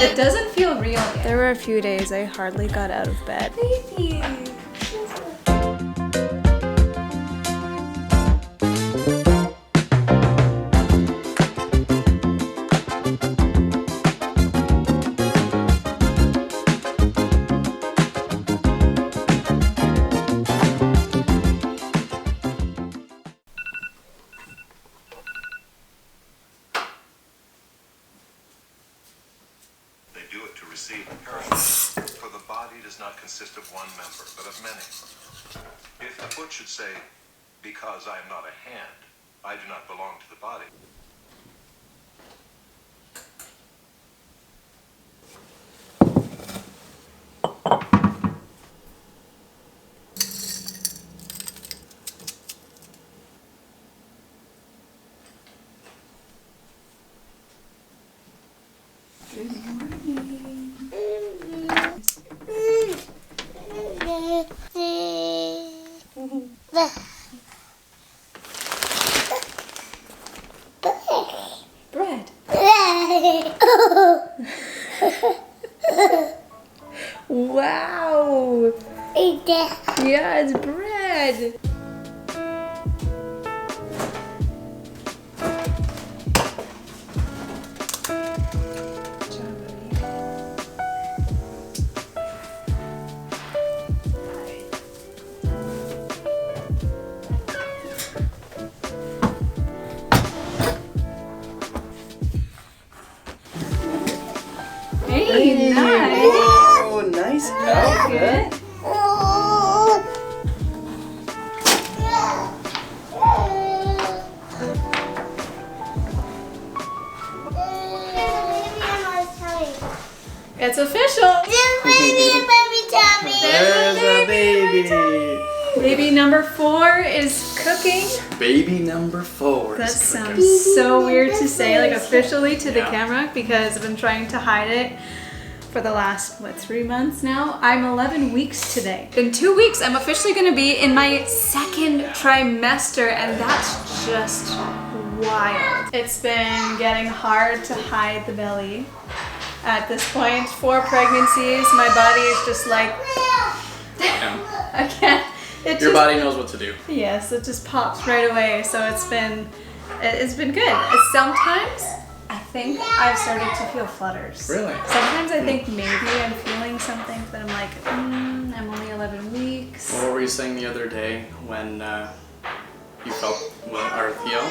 It doesn't feel real yet. There were a few days I hardly got out of bed. Baby. Do it to receive inheritance, for the body does not consist of one member, but of many. If the foot should say, because I am not a hand, I do not belong to the body. Bread. Wow. Yeah, it's bread. Hey, nice. Oh, nice outfit. It's official. There's a baby. Baby number 4 is cooking. Baby number 4. That is cooking. sounds so weird to say, like officially to the Yeah. camera, because I've been trying to hide it for the last, 3 months now. I'm 11 weeks today. In 2 weeks, I'm officially gonna be in my 2nd trimester, and that's just wild. It's been getting hard to hide the belly. At this point, 4 pregnancies, my body is just like, Yeah. I can't. Your body knows what to do. Yes, it just pops right away. So it's been good. Sometimes I think I've started to feel flutters. Really? Sometimes I think maybe I'm feeling something, but I'm like, I'm only 11 weeks. What were you saying the other day when you felt Theo?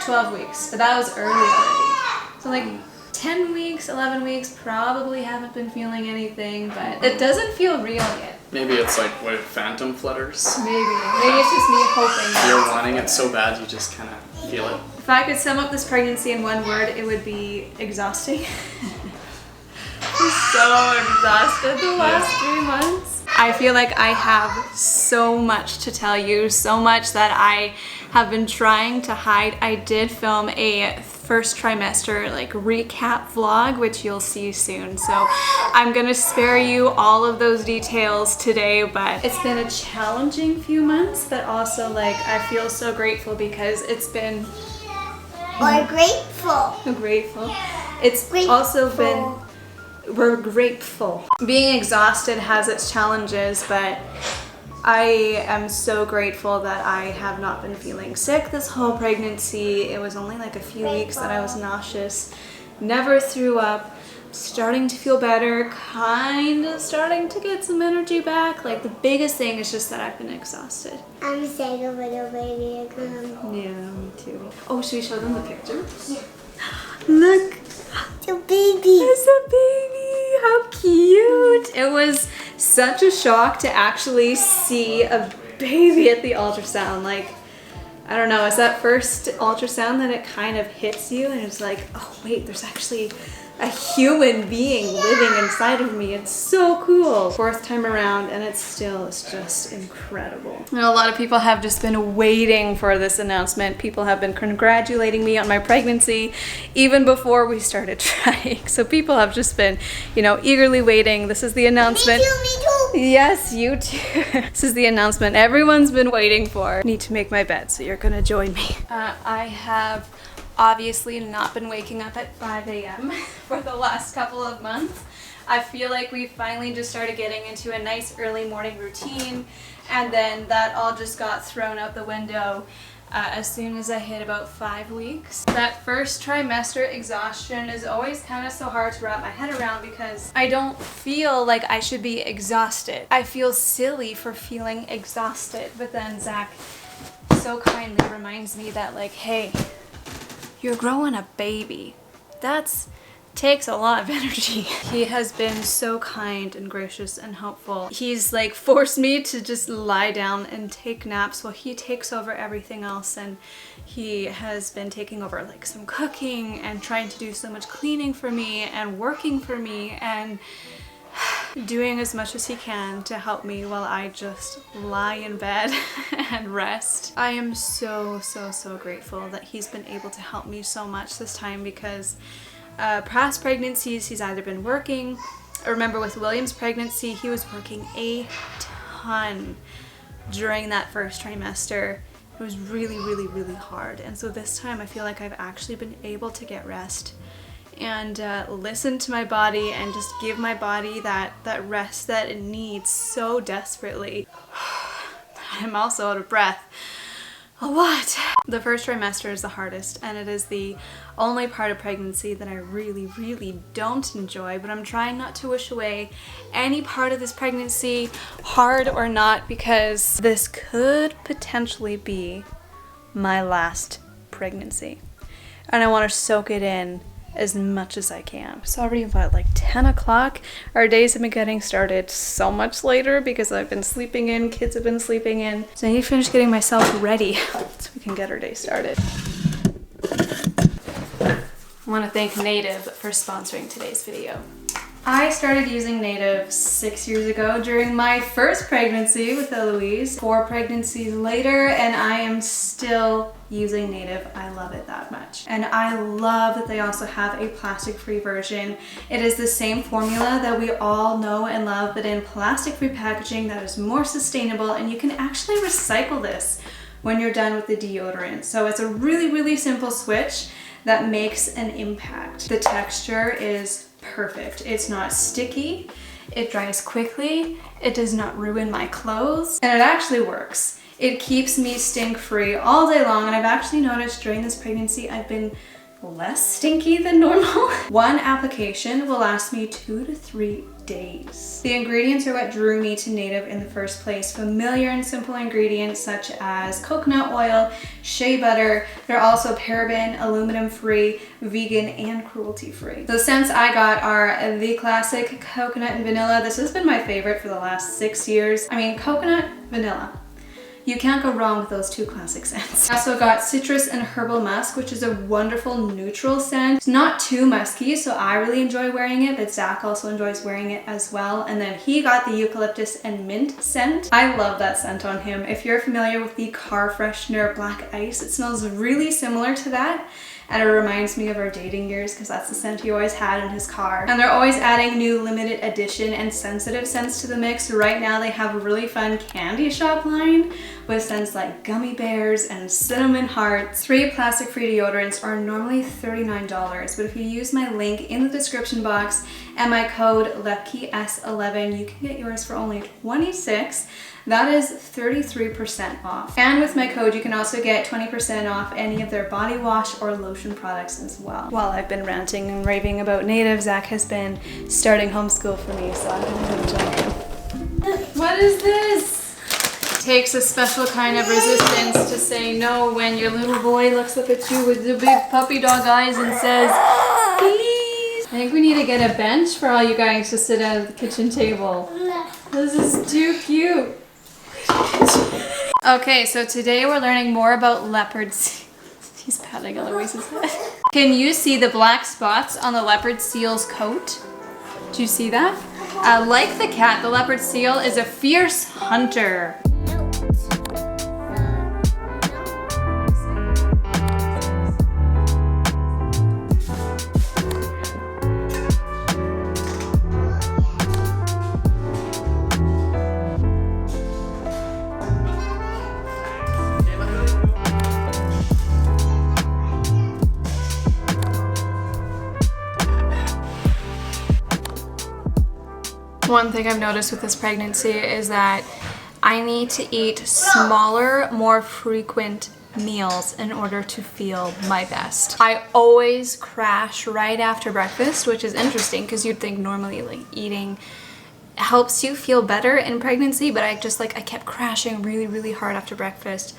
12 weeks, but that was early already. So like 10 weeks, 11 weeks, probably haven't been feeling anything, but it doesn't feel real yet. Maybe it's like what, phantom flutters. Maybe it's just me hoping. You're wanting it so bad, you just kind of feel it. If I could sum up this pregnancy in one word, it would be exhausting. I'm so exhausted the last 3 months. I feel like I have so much to tell you, so much that I have been trying to hide. I did film a first trimester like recap vlog, which you'll see soon. So I'm gonna spare you all of those details today, but it's been a challenging few months, but also like I feel so grateful because it's been grateful. It's also been, we're grateful. Being exhausted has its challenges, but I am so grateful that I have not been feeling sick this whole pregnancy. It was only like a few weeks that I was nauseous, never threw up, starting to feel better, kind of starting to get some energy back. Like the biggest thing is just that I've been exhausted. I'm saying a little baby again. Yeah, me too. Oh, should we show them the picture? Yeah. Look, The baby. there's a baby, how cute. It was such a shock to actually see a baby at the ultrasound. Like, I don't know, it's that first ultrasound that it kind of hits you and it's like, oh wait, there's actually a human being living inside of me. It's so cool. 4th time around and it's just incredible. And a lot of people have just been waiting for this announcement. People have been congratulating me on my pregnancy even before we started trying. So people have just been, eagerly waiting. This is the announcement. Me too. Yes, you too. This is the announcement everyone's been waiting for. I need to make my bed, so you're gonna join me. I have obviously not been waking up at 5 a.m. for the last couple of months. I feel like we finally just started getting into a nice early morning routine, and then that all just got thrown out the window as soon as I hit about 5 weeks. That first trimester exhaustion is always kind of so hard to wrap my head around because I don't feel like I should be exhausted. I feel silly for feeling exhausted, but then Zach so kindly reminds me that, like, hey, you're growing a baby. That's takes a lot of energy. He has been so kind and gracious and helpful. He's like forced me to just lie down and take naps while he takes over everything else, and he has been taking over like some cooking and trying to do so much cleaning for me and working for me and doing as much as he can to help me while I just lie in bed and rest. I am so grateful that he's been able to help me so much this time because past pregnancies he's either been working. I remember with William's pregnancy he was working a ton during that first trimester. It was really hard, and so this time I feel like I've actually been able to get rest and listen to my body and just give my body that rest that it needs so desperately. I'm also out of breath a lot. The first trimester is the hardest, and it is the only part of pregnancy that I really don't enjoy, but I'm trying not to wish away any part of this pregnancy, hard or not, because this could potentially be my last pregnancy. And I want to soak it in as much as I can. It's already about like 10 o'clock. Our days have been getting started so much later because I've been sleeping in, kids have been sleeping in. So I need to finish getting myself ready so we can get our day started. I want to thank Native for sponsoring today's video. I started using Native 6 years ago during my first pregnancy with Eloise. 4 pregnancies later, and I am still using Native. I love it that much. And I love that they also have a plastic-free version. It is the same formula that we all know and love, but in plastic-free packaging that is more sustainable, and you can actually recycle this when you're done with the deodorant. So it's a really simple switch that makes an impact. The texture is perfect. It's not sticky, it dries quickly, it does not ruin my clothes, and it actually works. It keeps me stink free all day long, and I've actually noticed during this pregnancy I've been less stinky than normal. One application will last me 2 to 3 days. The ingredients are what drew me to Native in the first place. Familiar and simple ingredients such as coconut oil, shea butter. They're also paraben, aluminum free, vegan, and cruelty free. The scents I got are the classic coconut and vanilla. This has been my favorite for the last 6 years. I mean, coconut, vanilla. You can't go wrong with those 2 classic scents. I also got citrus and herbal musk, which is a wonderful neutral scent. It's not too musky, so I really enjoy wearing it, but Zach also enjoys wearing it as well. And then he got the eucalyptus and mint scent. I love that scent on him. If you're familiar with the car freshener Black Ice, it smells really similar to that. And it reminds me of our dating years because that's the scent he always had in his car. And they're always adding new limited edition and sensitive scents to the mix. Right now they have a really fun candy shop line with scents like gummy bears and cinnamon hearts. 3 plastic-free deodorants are normally $39, but if you use my link in the description box and my code LUCKYS11, you can get yours for only $26. That is 33% off. And with my code, you can also get 20% off any of their body wash or lotion products as well. While I've been ranting and raving about Native, Zach has been starting homeschool for me, so I'm gonna join him. What is this? It takes a special kind of resistance to say no when your little boy looks up at you with the big puppy dog eyes and says, please. I think we need to get a bench for all you guys to sit at the kitchen table. This is too cute. Okay, so today we're learning more about leopards. He's patting Eloise's head. Can you see the black spots on the leopard seal's coat? Do you see that? Like the cat, the leopard seal is a fierce hunter. One thing I've noticed with this pregnancy is that I need to eat smaller, more frequent meals in order to feel my best. I always crash right after breakfast, which is interesting because you'd think normally like eating helps you feel better in pregnancy, but I kept crashing really hard after breakfast.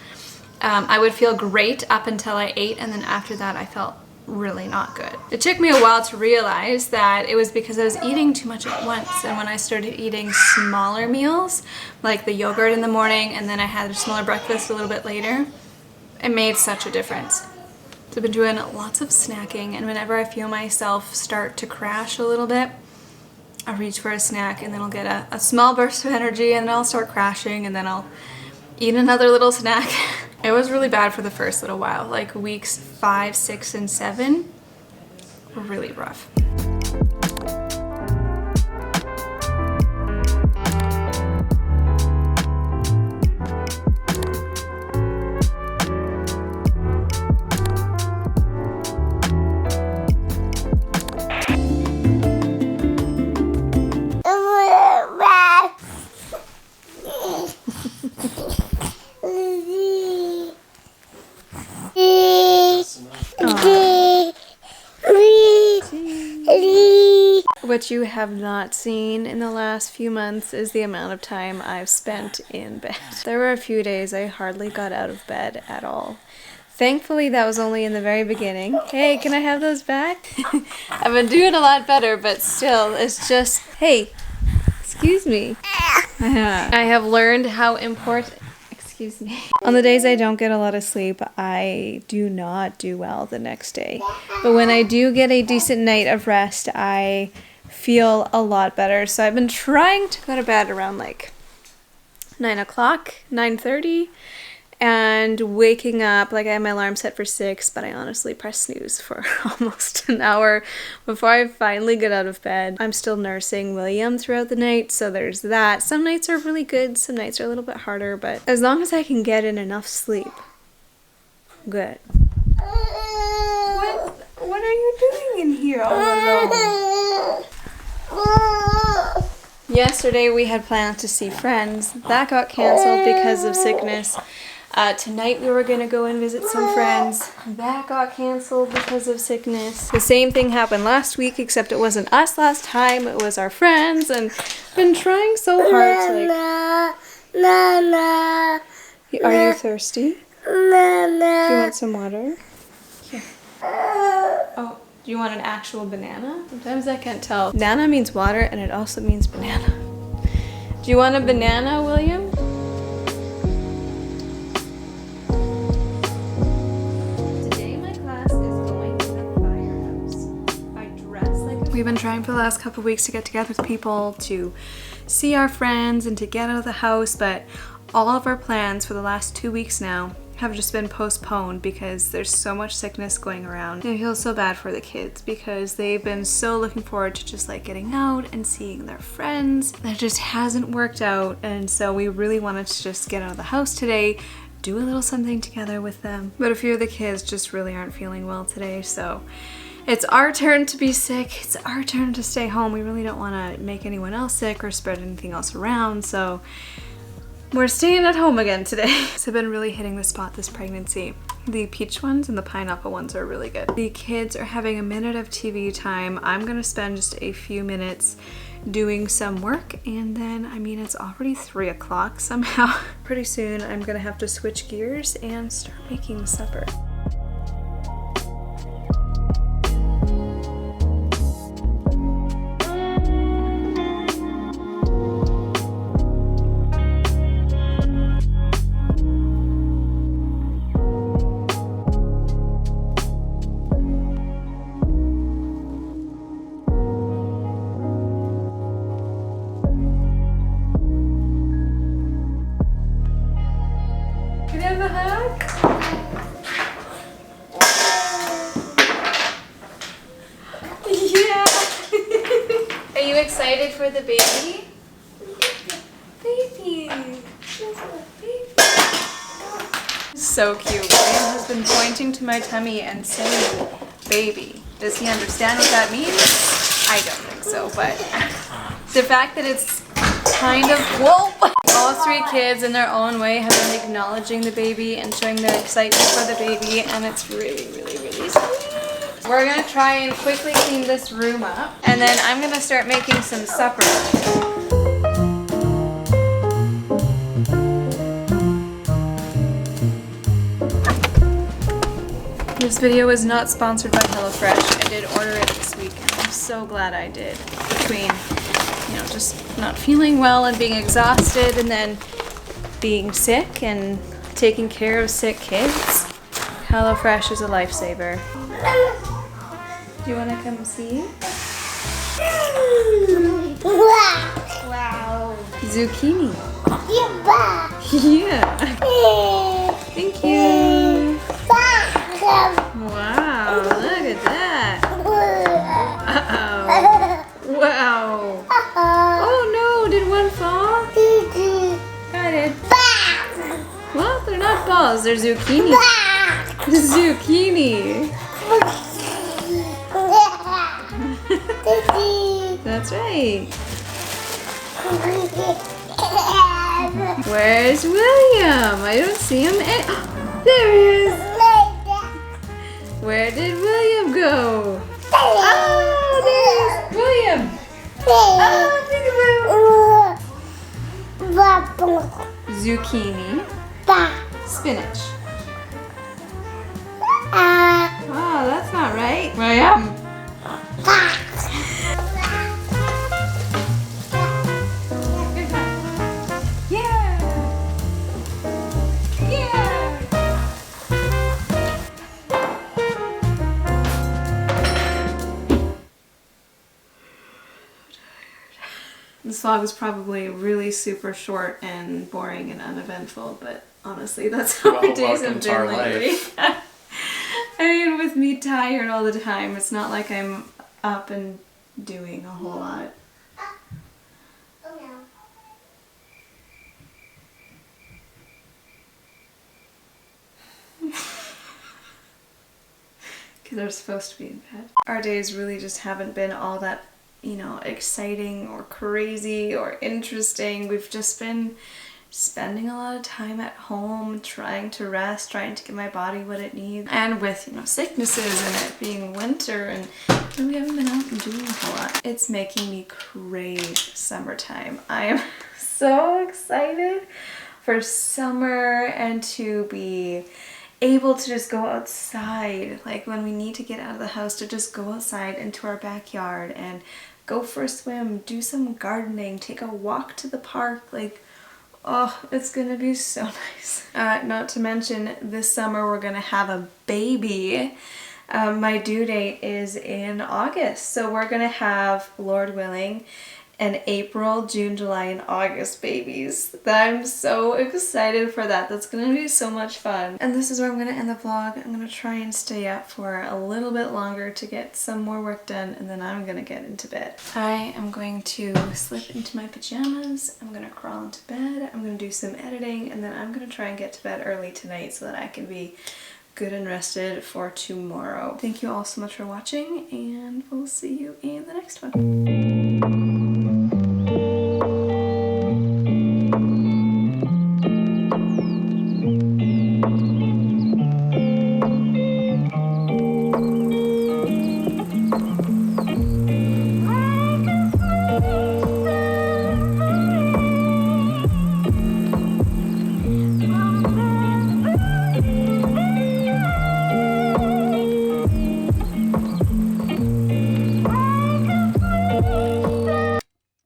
I would feel great up until I ate, and then after that I felt really not good. It took me a while to realize that it was because I was eating too much at once, and when I started eating smaller meals, like the yogurt in the morning, and then I had a smaller breakfast a little bit later, it made such a difference. So I've been doing lots of snacking, and whenever I feel myself start to crash a little bit, I'll reach for a snack, and then I'll get a small burst of energy, and then I'll start crashing, and then I'll eat another little snack. It was really bad for the first little while, like weeks 5, 6, and 7 were really rough. What you have not seen in the last few months is the amount of time I've spent in bed. There were a few days I hardly got out of bed at all. Thankfully, that was only in the very beginning. Hey, can I have those back? I've been doing a lot better, but still, it's just, hey, excuse me. I have learned how important, excuse me. On the days I don't get a lot of sleep, I do not do well the next day. But when I do get a decent night of rest, I feel a lot better. So I've been trying to go to bed around like 9 o'clock, 9:30, and waking up, like I had my alarm set for 6, but I honestly pressed snooze for almost an hour before I finally get out of bed. I'm still nursing William throughout the night, so there's that. Some nights are really good, some nights are a little bit harder, but as long as I can get in enough sleep, good. What are you doing in here all alone? Yesterday we had plans to see friends. That got canceled because of sickness. Tonight we were going to go and visit some friends. That got canceled because of sickness. The same thing happened last week, except it wasn't us last time, it was our friends, and I've been trying so hard to like... Are you thirsty? Do you want some water? Here. Oh, do you want an actual banana? Sometimes I can't tell. Banana means water, and it also means banana. Do you want a banana, William? We've been trying for the last couple of weeks to get together with people, to see our friends, and to get out of the house, but all of our plans for the last 2 weeks now have just been postponed because there's so much sickness going around. I feel so bad for the kids because they've been so looking forward to just like getting out and seeing their friends. That just hasn't worked out, and so we really wanted to just get out of the house today, do a little something together with them. But a few of the kids just really aren't feeling well today, so it's our turn to be sick. It's our turn to stay home. We really don't want to make anyone else sick or spread anything else around, so we're staying at home again today. So I've been really hitting the spot this pregnancy. The peach ones and the pineapple ones are really good. The kids are having a minute of TV time. I'm gonna spend just a few minutes doing some work, and then, I mean, it's already 3 o'clock somehow. Pretty soon I'm gonna have to switch gears and start making supper. Can I have a hug? Yeah! Are you excited for the baby? Baby! So cute. William has been pointing to my tummy and saying, baby. Does he understand what that means? I don't think so, but The fact that it's kind of, whoa! All three kids in their own way have been acknowledging the baby and showing their excitement for the baby, and it's really, really, really sweet. We're gonna try and quickly clean this room up, and then I'm gonna start making some supper. This video is not sponsored by HelloFresh. I did order it this week, and I'm so glad I did. Between, you know, just not feeling well and being exhausted, and then being sick and taking care of sick kids, HelloFresh is a lifesaver. Do you want to come see? Wow. Zucchini. Yeah. Yeah. Thank you. Wow, look at that. Wow. Wow. Oh no, did one fall? I did. Well, they're not balls, they're zucchini. Zucchini. That's right. Where's William? I don't see him. There he is. Where did William go? Oh, there's William. Oh, zucchini, spinach. Oh, that's not right. William. Yeah. Yeah. This vlog was probably really super short and boring and uneventful, but honestly, that's how my days have been lately. I mean, with me tired all the time, it's not like I'm up and doing a whole lot. Because they're supposed to be in bed. Our days really just haven't been all that, you know, exciting or crazy or interesting. We've just been spending a lot of time at home, trying to rest, trying to give my body what it needs. And with, you know, sicknesses and it being winter, and we haven't been out and doing a whole lot. It's making me crave summertime. I am so excited for summer and to be able to just go outside, like when we need to get out of the house, to just go outside into our backyard and go for a swim, do some gardening, take a walk to the park. Like, oh, it's gonna be so nice. Not to mention this summer we're gonna have a baby. My due date is in August, so we're gonna have, Lord willing, an April, June, July, and August babies. I'm so excited for that. That's gonna be so much fun. And this is where I'm gonna end the vlog. I'm gonna try and stay up for a little bit longer to get some more work done, and then I'm gonna get into bed. I am going to slip into my pajamas. I'm gonna crawl into bed. I'm gonna do some editing, and then I'm gonna try and get to bed early tonight so that I can be good and rested for tomorrow. Thank you all so much for watching, and we'll see you in the next one.